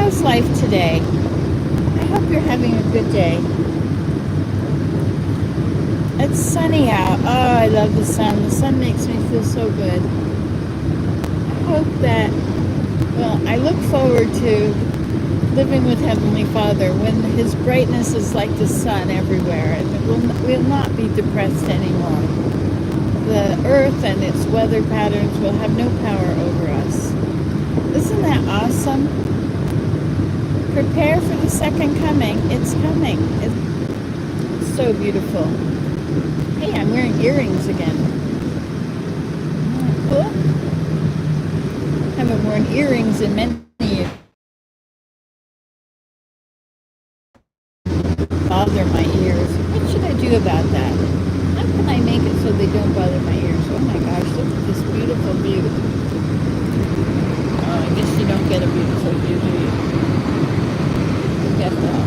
how's life today? I hope you're having a good day. It's sunny out. Oh, I love the sun. The sun makes me feel so good. I hope that, well, I look forward to living with Heavenly Father when His brightness is like the sun everywhere, and we'll not be depressed anymore. The earth and its weather patterns will have no power over us. Isn't that awesome? Prepare for the second coming. It's coming. It's so beautiful. Hey, I'm wearing earrings again. Cool. Haven't worn earrings in many years. Bother my ears. What should I do about that? How can I make it so they don't bother my ears? Oh my gosh, look at this beautiful view. Oh, I guess you don't get a beautiful view, do you? You get that.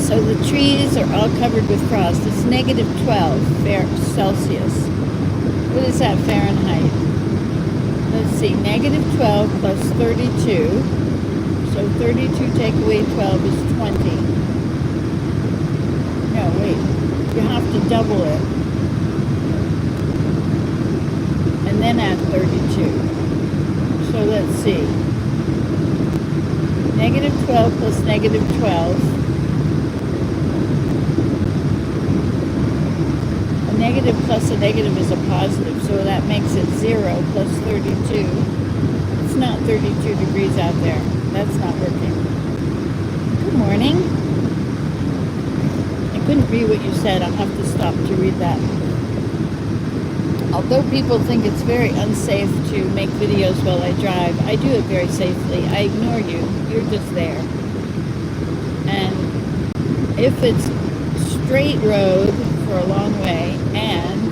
So the trees are all covered with frost. It's negative 12 Celsius. What is that Fahrenheit? Let's see, negative 12 plus 32. So 32 take away 12 is 20. No, wait. You have to double it. And then add 32. So let's see. Negative 12 plus negative 12. A negative plus a negative is a positive, so that makes it 0 plus 32. It's not 32 degrees out there. That's not working. Good morning. I couldn't read what you said. I'll have to stop to read that. Although people think it's very unsafe to make videos while I drive, I do it very safely. I ignore you. You're just there. And if it's straight road for a long way and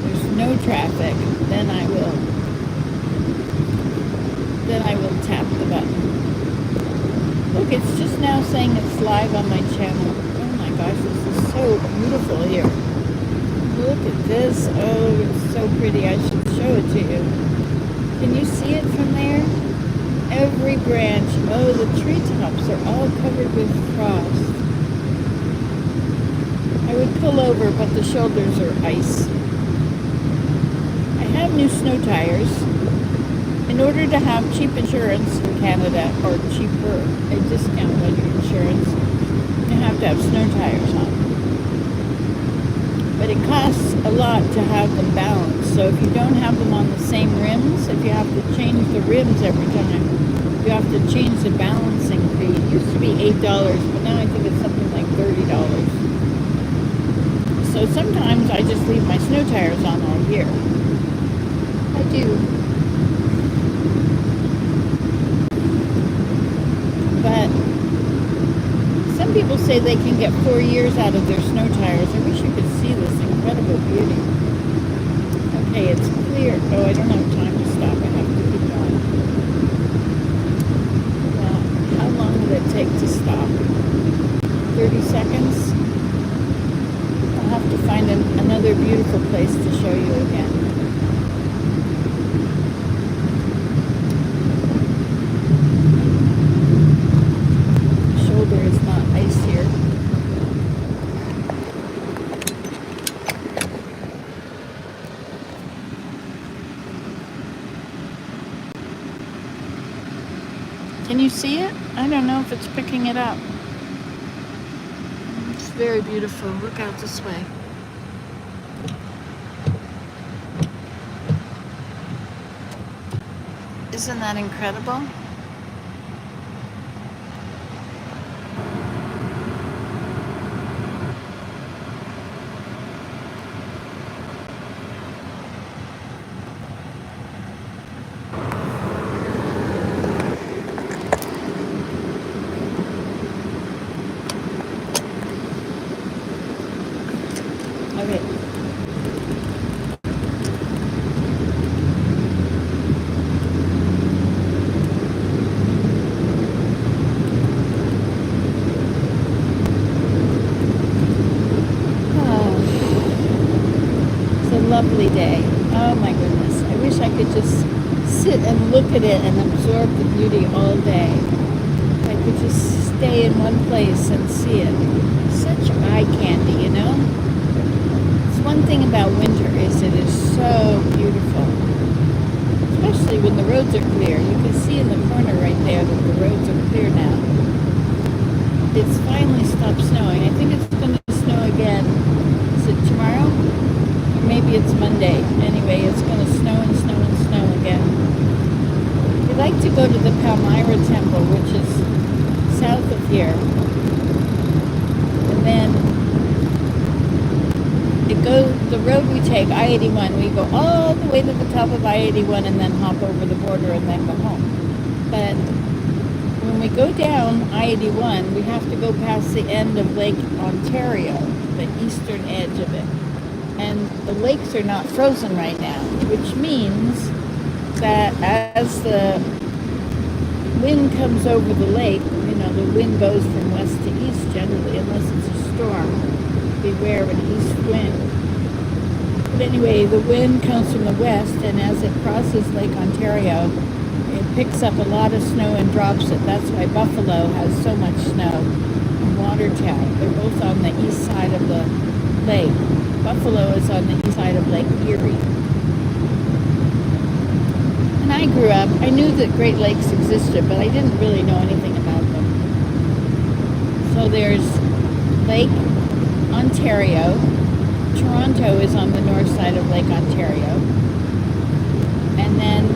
there's no traffic, then I will tap the button. Look, it's just now saying it's live on my channel. Oh my gosh, this is so beautiful here. Look at this. Oh, it's so pretty. I should show it to you. Can you see it from there? Every branch. Oh, the treetops are all covered with frost. I would pull over, but the shoulders are ice. I have new snow tires. In order to have cheap insurance in Canada, or cheaper, a discount on your insurance, you have to have snow tires on. But it costs a lot to have them balanced. So if you don't have them on the same rims, if you have to change the rims every time, you have to change the balancing fee. It used to be $8, but now I think it's something like $30. So sometimes I just leave my snow tires on all year. I do. But some people say they can get 4 years out of their snow tires. I wish you could see this incredible beauty. Okay, it's clear. Oh, I don't have time to stop. I have to keep going. Well, how long will it take to stop? 30 seconds? I'll have to find another beautiful place to show you again. Shoulder is not ice here. Can you see it? I don't know if it's picking it up. It's very beautiful. Look out this way. Isn't that incredible? Okay. lovely day. Oh my goodness. I wish I could just sit and look at it and absorb the beauty all day. If I could just stay in one place and see it. Such eye candy, you know? It's one thing about winter is it is so beautiful. Especially when the roads are clear. You can see in the corner right there that the roads are clear now. It's finally stopped snowing. I think it's going to snow again. Is it tomorrow? Or maybe it's Monday. Anyway, it's going to snow and snow and snow again. We like to go to the Palmyra Temple, which is south of here. And then the road we take, I-81, we go all the way to the top of I-81 and then hop over the border and then go home. But when we go down I-81, we have to go past the end of Lake Ontario, the eastern edge of it. And the lakes are not frozen right now, which means that as the wind comes over the lake, you know, the wind goes from west to east generally, unless it's a storm. Beware of an east wind. But anyway, the wind comes from the west, and as it crosses Lake Ontario, it picks up a lot of snow and drops it. That's why Buffalo has so much snow. And Watertown, they're both on the east side of the lake. Buffalo is on the east side of Lake Erie. When I grew up, I knew that Great Lakes existed, but I didn't really know anything about them. So there's Lake Ontario. Toronto is on the north side of Lake Ontario. And then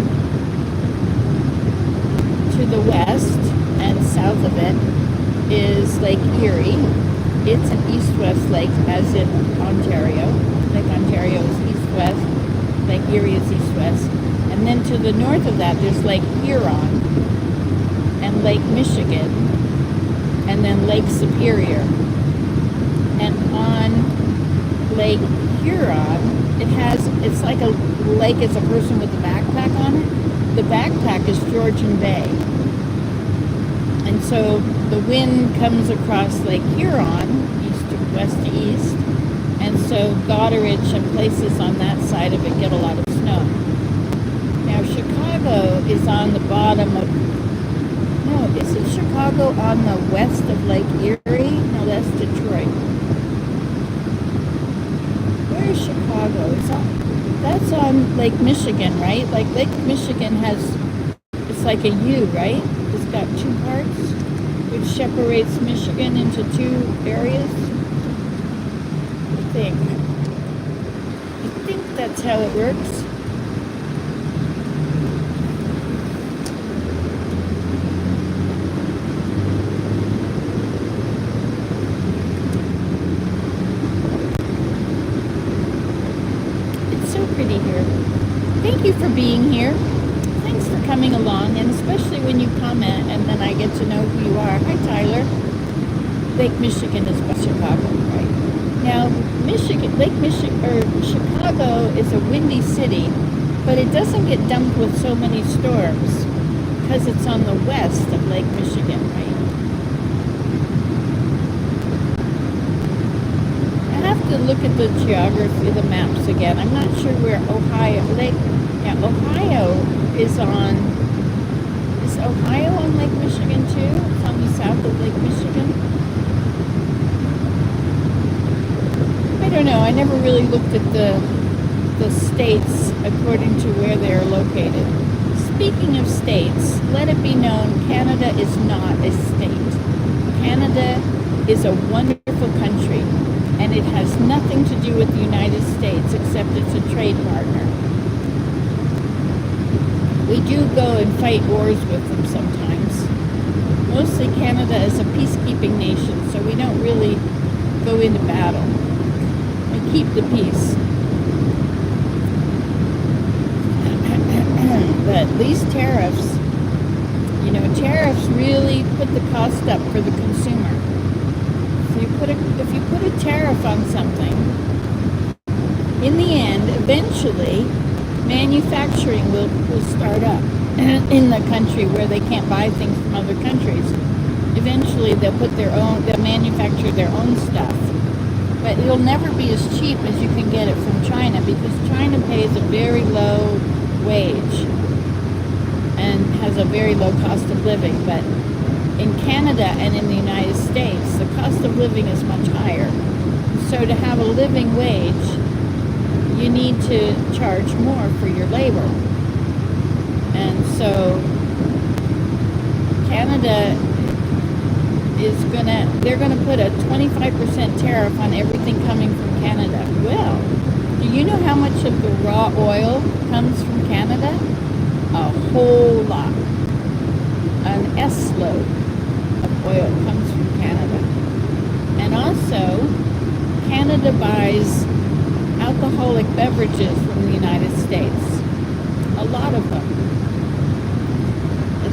to the west and south of it is Lake Erie. It's an east-west lake, as in Ontario. Lake Ontario is east-west. Lake Erie is east-west. And then to the north of that, there's Lake Huron and Lake Michigan, and then Lake Superior. And on Lake Huron, it's like a lake as a person with a backpack on it. The backpack is Georgian Bay. And so the wind comes across Lake Huron, west to east, and so Goderich and places on that side of it get a lot of snow. Now Chicago is on the bottom of, no, isn't Chicago on the west of Lake Erie? No, that's Detroit. Where is Chicago? That's on Lake Michigan, right? Like Lake Michigan it's like a U, right? It's got two parts, which separates Michigan into two areas. I think that's how it works. It's so pretty here. Thank you for being here. Thanks for coming along, and especially when you comment and then I get to know who you are. Hi, Tyler. Lake Michigan is by Chicago, right? Now, Chicago is a windy city, but it doesn't get dumped with so many storms because it's on the west of Lake Michigan, right? I have to look at the geography, the maps again. I'm not sure where Ohio is Ohio on Lake Michigan too? It's on the south of Lake Michigan. I don't know. I never really looked at the states according to where they're located. Speaking of states, let it be known Canada is not a state. Canada is a wonderful country, and it has nothing to do with the United States except it's a trade partner. We do go and fight wars with them sometimes. Mostly Canada is a peacekeeping nation, so we don't really go into battle. Keep the peace. But these tariffs, tariffs really put the cost up for the consumer. So if you put a tariff on something, in the end, eventually, manufacturing will start up in the country where they can't buy things from other countries. Eventually, they'll manufacture their own stuff. but it'll never be as cheap as you can get it from China, because China pays a very low wage and has a very low cost of living. But in Canada and in the United States, the cost of living is much higher. So to have a living wage, you need to charge more for your labor. And so Canada they're gonna put a 25% tariff on everything coming from Canada. Well, do you know how much of the raw oil comes from Canada? A whole lot. An S-load of oil comes from Canada. And also, Canada buys alcoholic beverages from the United States. A lot of them.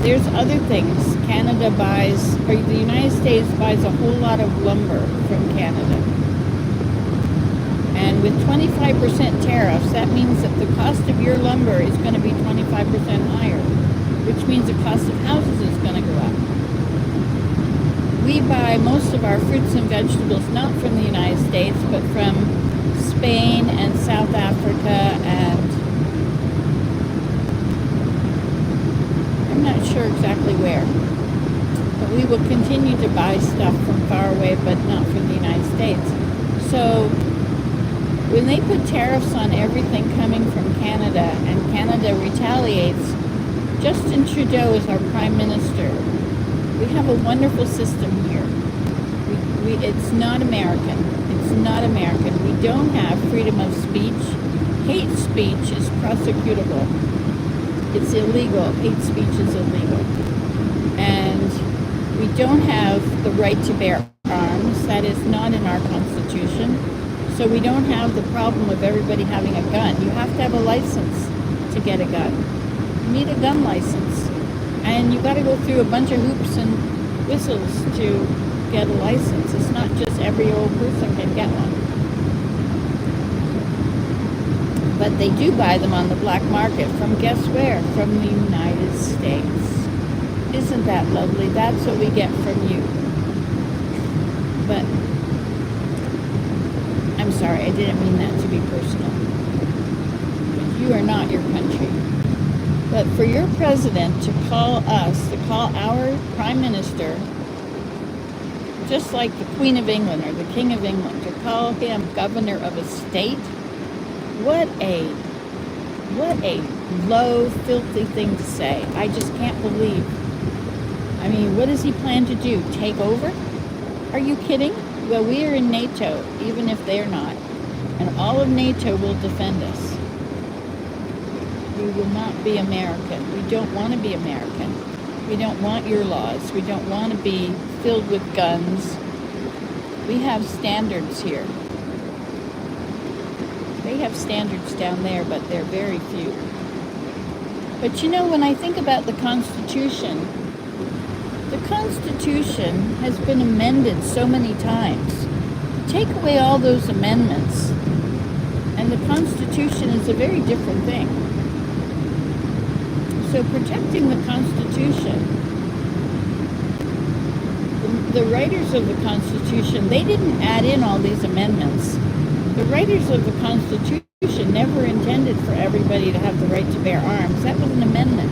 There's other things. Canada buys, or the United States buys a whole lot of lumber from Canada. And with 25% tariffs, that means that the cost of your lumber is going to be 25% higher, which means the cost of houses is going to go up. We buy most of our fruits and vegetables not from the United States, but from Spain and South Africa, and I'm not sure exactly where. But we will continue to buy stuff from far away, but not from the United States. So when they put tariffs on everything coming from Canada, and Canada retaliates, Justin Trudeau is our Prime Minister. We have a wonderful system here. It's not American. It's not American. We don't have freedom of speech. Hate speech is prosecutable. It's illegal. Hate speech is illegal. And we don't have the right to bear arms. That is not in our Constitution. So we don't have the problem of everybody having a gun. You have to have a license to get a gun. You need a gun license. And you got to go through a bunch of hoops and whistles to get a license. It's not just every old person can get one. But they do buy them on the black market from, guess where? From the United States. Isn't that lovely? That's what we get from you. But I'm sorry, I didn't mean that to be personal. But you are not your country. But for your president to call us, to call our prime minister, just like the Queen of England or the King of England, to call him governor of a state, what a low, filthy thing to say. I just can't believe. I mean, what does he plan to do? Take over? Are you kidding? Well, we are in NATO, even if they're not. And all of NATO will defend us. We will not be American. We don't want to be American. We don't want your laws. We don't want to be filled with guns. We have standards here. They have standards down there, but they're very few. But you know, when I think about the Constitution has been amended so many times. Take away all those amendments, and the Constitution is a very different thing. So protecting the Constitution, the writers of the Constitution, they didn't add in all these amendments. The writers of the Constitution never intended for everybody to have the right to bear arms. That was an amendment.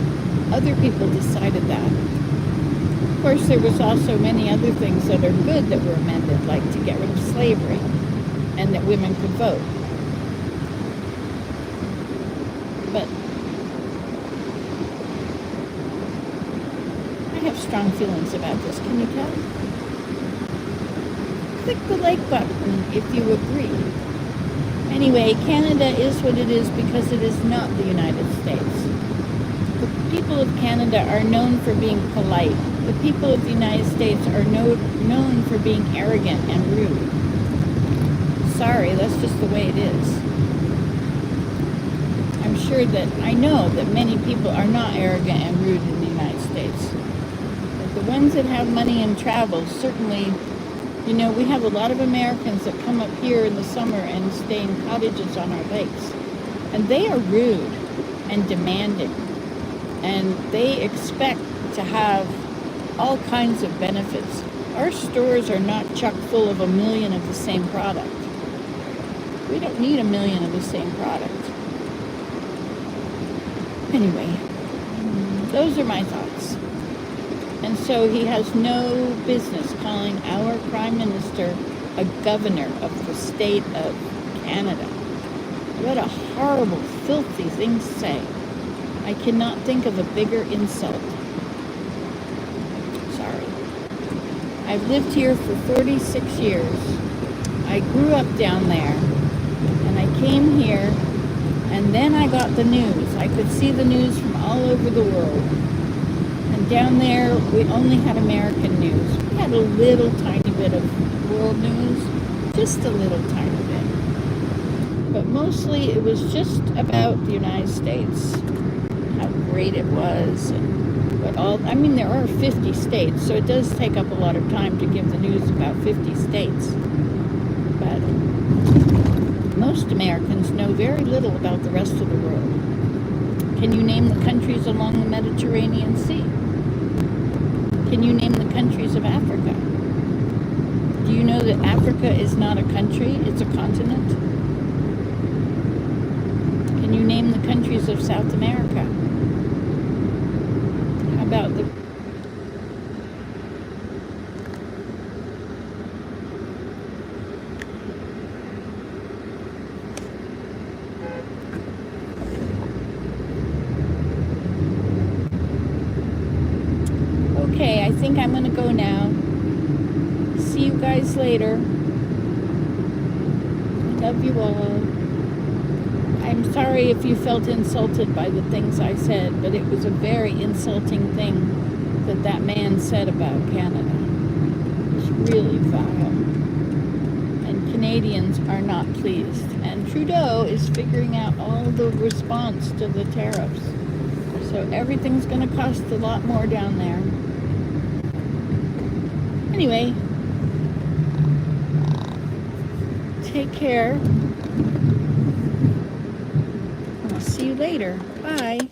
Other people decided that. Of course, there was also many other things that are good that were amended, like to get rid of slavery and that women could vote. But I have strong feelings about this. Can you tell? Click the like button if you agree. Anyway, Canada is what it is because it is not the United States. The people of Canada are known for being polite. The people of the United States are known for being arrogant and rude. Sorry, that's just the way it is. I know that many people are not arrogant and rude in the United States. But the ones that have money and travel, certainly, you know, we have a lot of Americans that come up here in the summer and stay in cottages on our lakes. And they are rude and demanding. And they expect to have all kinds of benefits. Our stores are not chock full of a million of the same product. We don't need a million of the same product. Anyway, those are my thoughts. And so he has no business calling our Prime Minister a governor of the state of Canada. What a horrible, filthy thing to say. I cannot think of a bigger insult. Sorry. I've lived here for 36 years. I grew up down there, and I came here, and then I got the news. I could see the news from all over the world. And down there, we only had American news. We had a little tiny bit of world news, just a little tiny bit. But mostly it was just about the United States, how great it was, and what all, I mean, there are 50 states, so it does take up a lot of time to give the news about 50 states. But most Americans know very little about the rest of the world. Can you name the countries along the Mediterranean Sea? Can you name the countries of Africa? Do you know that Africa is not a country, it's a continent? Can you name the countries of South America? How about the... Okay, I think I'm going to go now. See you guys later. Love you all. I'm sorry if you felt insulted by the things I said, but it was a very insulting thing that that man said about Canada. It was really vile. And Canadians are not pleased. And Trudeau is figuring out all the response to the tariffs. So everything's going to cost a lot more down there. Anyway, take care. I'll see you later. Bye.